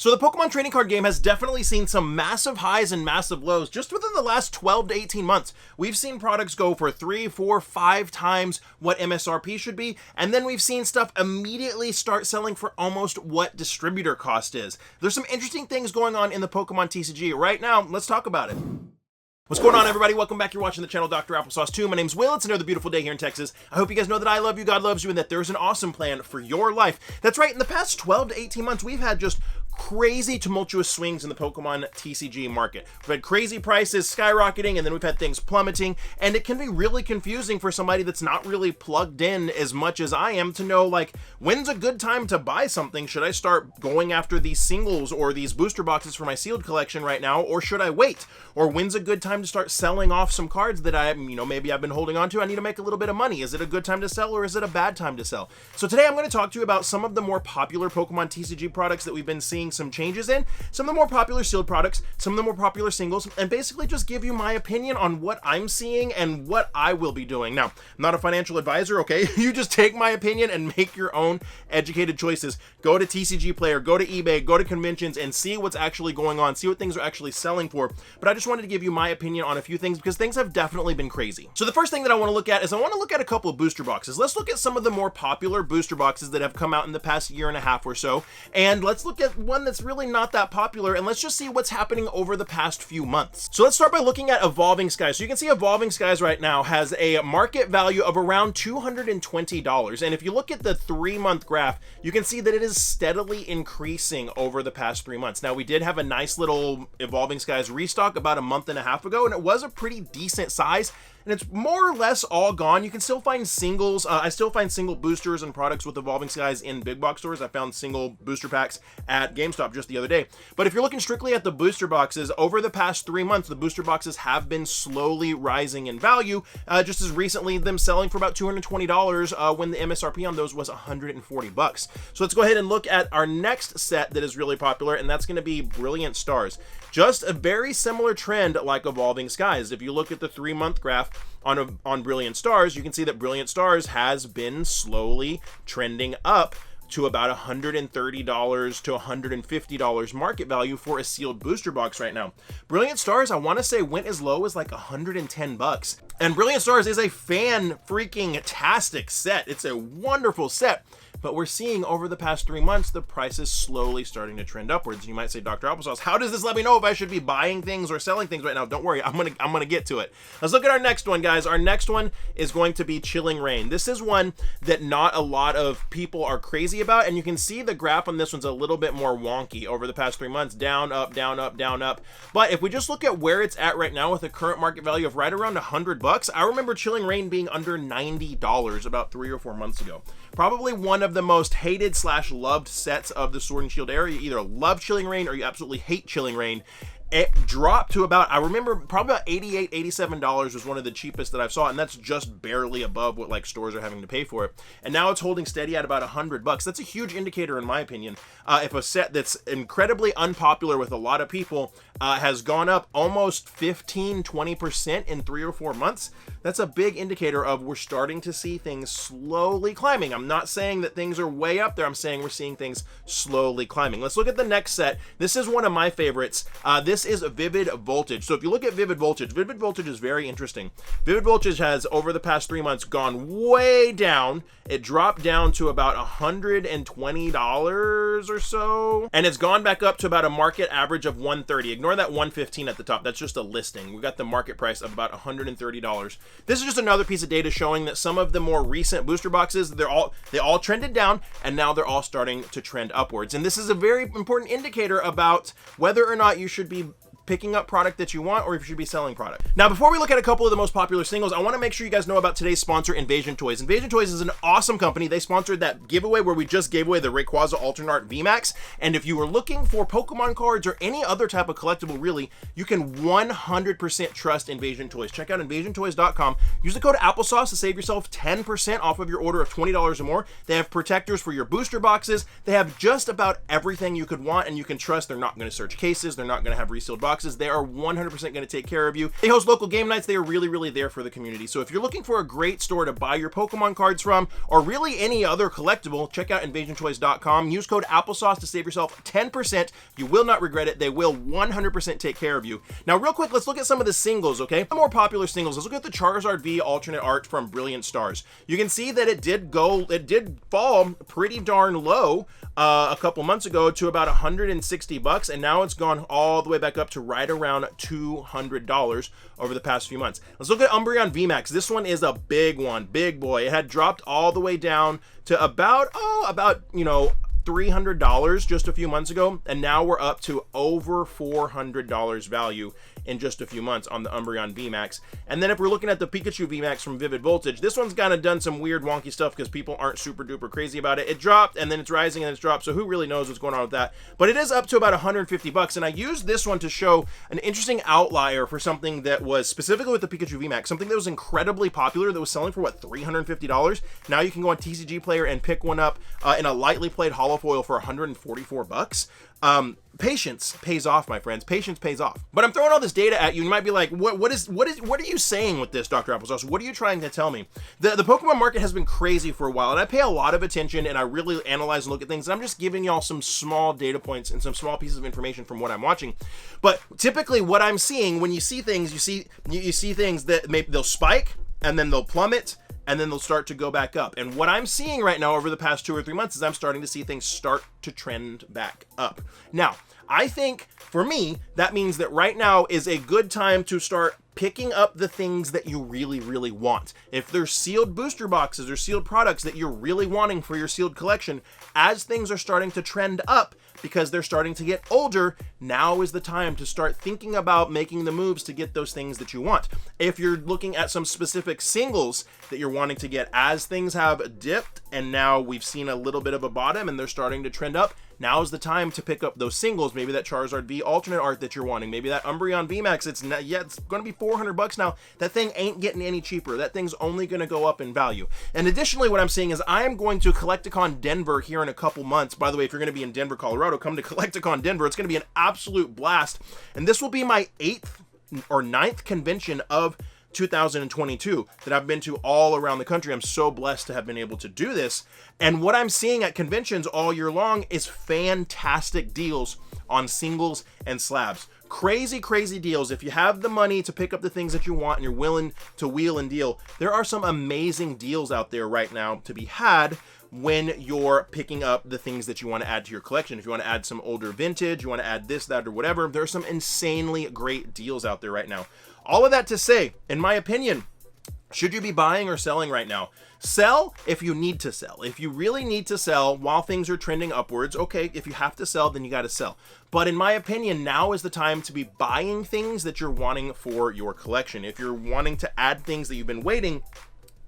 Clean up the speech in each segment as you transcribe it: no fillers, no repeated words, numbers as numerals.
So the Pokemon trading card game has definitely seen some massive highs and massive lows just within the last 12 to 18 months. We've seen products go for 3, 4, 5 times what MSRP should be, and then we've seen stuff immediately start selling for almost what distributor cost is. There's some interesting things going on in the Pokemon TCG. Right now, let's talk about it. What's going on, everybody? Welcome back. You're watching the channel Dr. Applesauce 2. My name's Will. It's another beautiful day here in Texas. I hope you guys know that I love you, God loves you, and that there's an awesome plan for your life. That's right. In the past 12 to 18 months, we've had just crazy tumultuous swings in the Pokemon TCG market. We've had crazy prices skyrocketing, and then we've had things plummeting, and it can be really confusing for somebody that's not really plugged in as much as I am to know, like, when's a good time to buy something? Should I start going after these singles or these booster boxes for my sealed collection right now, or should I wait? Or when's a good time to start selling off some cards that maybe I've been holding on to? I need to make a little bit of money. Is it a good time to sell, or is it a bad time to sell? So today I'm going to talk to you about some of the more popular Pokemon TCG products that we've been seeing some changes in, some of the more popular sealed products, some of the more popular singles, and basically just give you my opinion on what I'm seeing and what I will be doing. Now, I'm not a financial advisor, okay? You just take my opinion and make your own educated choices. Go to TCG Player, go to eBay, go to conventions, and see what's actually going on, see what things are actually selling for. But I just wanted to give you my opinion on a few things because things have definitely been crazy. So the first thing that I want to look at is I want to look at a couple of booster boxes. Let's look at some of the more popular booster boxes that have come out in the past year and a half or so, and let's look at one that's really not that popular, and let's just see what's happening over the past few months. So let's start by looking at Evolving Skies. So you can see Evolving Skies right now has a market value of around $220, and if you look at the 3-month graph, you can see that it is steadily increasing over the past 3 months. Now, we did have a nice little Evolving Skies restock about a month and a half ago, and it was a pretty decent size, and it's more or less all gone. You can still find singles. I still find single boosters and products with Evolving Skies in big box stores. I found single booster packs at GameStop just the other day. But if you're looking strictly at the booster boxes, over the past 3 months, the booster boxes have been slowly rising in value, just as recently them selling for about $220 when the MSRP on those was $140. So let's go ahead and look at our next set that is really popular, and that's going to be Brilliant Stars. Just a very similar trend like Evolving Skies. If you look at the 3-month graph on Brilliant Stars, you can see that Brilliant Stars has been slowly trending up to about $130 to $150 market value for a sealed booster box right now. Brilliant Stars, I want to say, went as low as like $110. And Brilliant Stars is a fan-freaking-tastic set. It's a wonderful set. But we're seeing over the past 3 months, the price is slowly starting to trend upwards. You might say, Dr. Applesauce, how does this let me know if I should be buying things or selling things right now? Don't worry, I'm gonna get to it. Let's look at our next one, guys. Our next one is going to be Chilling Reign. This is one that not a lot of people are crazy about, and you can see the graph on this one's a little bit more wonky over the past 3 months. Down, up, down, up, down, up. But if we just look at where it's at right now with a current market value of right around $100, I remember Chilling Reign being under $90 about 3 or 4 months ago. Probably one of the most hated / loved sets of the Sword and Shield era. You either love Chilling Reign or you absolutely hate Chilling Reign. It dropped to about, I remember probably about $88, $87 was one of the cheapest that I saw, and that's just barely above what like stores are having to pay for it. And now it's holding steady at about $100. That's a huge indicator, in my opinion. If a set that's incredibly unpopular with a lot of people has gone up almost 15-20% in 3 or 4 months, that's a big indicator of we're starting to see things slowly climbing. I'm not saying that things are way up there. I'm saying we're seeing things slowly climbing. Let's look at the next set. This is one of my favorites. This is Vivid Voltage. So if you look at Vivid Voltage is very interesting. Vivid Voltage has, over the past 3 months, gone way down. It dropped down to about $120 or so, and it's gone back up to about a market average of $130. Ignore that $115 at the top. That's just a listing. We got the market price of about $130. This is just another piece of data showing that some of the more recent booster boxes, they all trended down, and now they're all starting to trend upwards. And this is a very important indicator about whether or not you should be picking up product that you want or if you should be selling product. Now, before we look at a couple of the most popular singles, I want to make sure you guys know about today's sponsor, Invasion Toys. Invasion Toys is an awesome company. They sponsored that giveaway where we just gave away the Rayquaza Alternate Art VMAX. And if you were looking for Pokemon cards or any other type of collectible, really, you can 100% trust Invasion Toys. Check out invasiontoys.com. Use the code Applesauce to save yourself 10% off of your order of $20 or more. They have protectors for your booster boxes. They have just about everything you could want and you can trust. They're not going to search cases. They're not going to have resealed boxes. boxes. They are 100% going to take care of you. They host local game nights. They are really there for the community. So if you're looking for a great store to buy your Pokemon cards from, or really any other collectible, check out invasiontoys.com. Use code Applesauce to save yourself 10%. You will not regret it. They will 100% take care of you. Now, real quick, let's look at some of the singles, okay? The more popular singles. Let's look at the Charizard V alternate art from Brilliant Stars. You can see that it did fall pretty darn low a couple months ago to about $160, and now it's gone all the way back up to right around $200 over the past few months. Let's look at Umbreon VMAX. This one is a big one, big boy. It had dropped all the way down to about $300 just a few months ago, and now we're up to over $400 value in just a few months on the Umbreon VMAX. And then if we're looking at the Pikachu VMAX from Vivid Voltage, this one's kind of done some weird wonky stuff because people aren't super duper crazy about it. It dropped, and then it's rising, and it's dropped, so who really knows what's going on with that? But it is up to about $150, and I used this one to show an interesting outlier for something that was specifically with the Pikachu VMAX, something that was incredibly popular that was selling for, what, $350? Now you can go on TCG Player and pick one up in a lightly played hollow foil for $144. Patience pays off, my friends. Patience pays off. But I'm throwing all this data at you. You might be like, what are you saying with this, Dr. Applesauce? What are you trying to tell me? The Pokemon market has been crazy for a while, and I pay a lot of attention, and I really analyze and look at things, and I'm just giving y'all some small data points and some small pieces of information from what I'm watching. But typically what I'm seeing, when you see things, you see things that they'll spike, and then they'll plummet, and then they'll start to go back up. And what I'm seeing right now over the past 2 or 3 months is I'm starting to see things start to trend back up. Now, I think for me, that means that right now is a good time to start picking up the things that you really want. If there's sealed booster boxes or sealed products that you're really wanting for your sealed collection, as things are starting to trend up because they're starting to get older, now is the time to start thinking about making the moves to get those things that you want. If you're looking at some specific singles that you're wanting to get, as things have dipped and now we've seen a little bit of a bottom and they're starting to trend up, now is the time to pick up those singles. Maybe that Charizard V alternate art that you're wanting, maybe that Umbreon VMAX. It's going to be $400 now. That thing ain't getting any cheaper. That thing's only going to go up in value. And additionally, what I'm seeing is I am going to Collecticon Denver here in a couple months. By the way, if you're going to be in Denver, Colorado, come to Collecticon Denver. It's going to be an absolute blast. And this will be my 8th or 9th convention of 2022 that I've been to all around the country. I'm so blessed to have been able to do this. And what I'm seeing at conventions all year long is fantastic deals on singles and slabs. Crazy deals. If you have the money to pick up the things that you want and you're willing to wheel and deal, there are some amazing deals out there right now to be had when you're picking up the things that you want to add to your collection. If you want to add some older vintage, you want to add this, that, or whatever, there are some insanely great deals out there right now. All of that to say, in my opinion, should you be buying or selling right now? Sell if you need to sell. If you really need to sell while things are trending upwards, okay, if you have to sell, then you got to sell. But in my opinion, now is the time to be buying things that you're wanting for your collection. If you're wanting to add things that you've been waiting,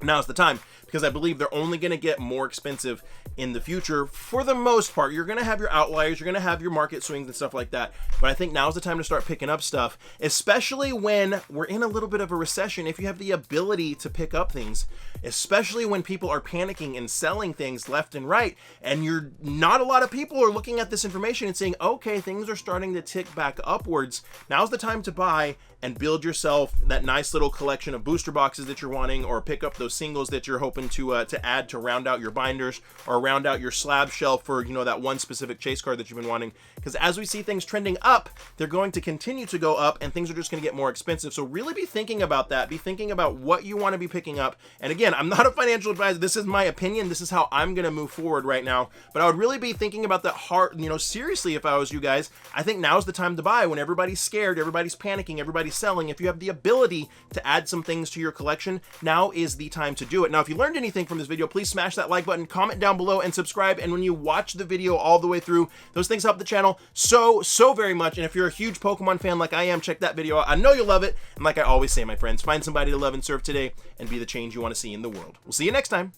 now's the time, because I believe they're only going to get more expensive in the future. For the most part, you're going to have your outliers, you're going to have your market swings and stuff like that, but I think now's the time to start picking up stuff, especially when we're in a little bit of a recession. If you have the ability to pick up things, especially when people are panicking and selling things left and right, and you're not a lot of people are looking at this information and saying, okay, things are starting to tick back upwards. Now's the time to buy and build yourself that nice little collection of booster boxes that you're wanting, or pick up those singles that you're hoping to add to round out your binders, or round out your slab shelf for, you know, that one specific chase card that you've been wanting. Because as we see things trending up, they're going to continue to go up, and things are just going to get more expensive. So really be thinking about that. Be thinking about what you want to be picking up. And again, I'm not a financial advisor. This is my opinion. This is how I'm going to move forward right now. But I would really be thinking about that hard, you know, seriously. If I was you guys, I think now's the time to buy, when everybody's scared, everybody's panicking, everybody's selling. If you have the ability to add some things to your collection, now is the time to do it. Now, if you learned anything from this video, please smash that like button, comment down below, and subscribe. And when you watch the video all the way through, those things help the channel so very much. And if you're a huge Pokemon fan like I am, check that video out. I know you'll love it. And like I always say, my friends, find somebody to love and serve today and be the change you want to see in the world. We'll see you next time.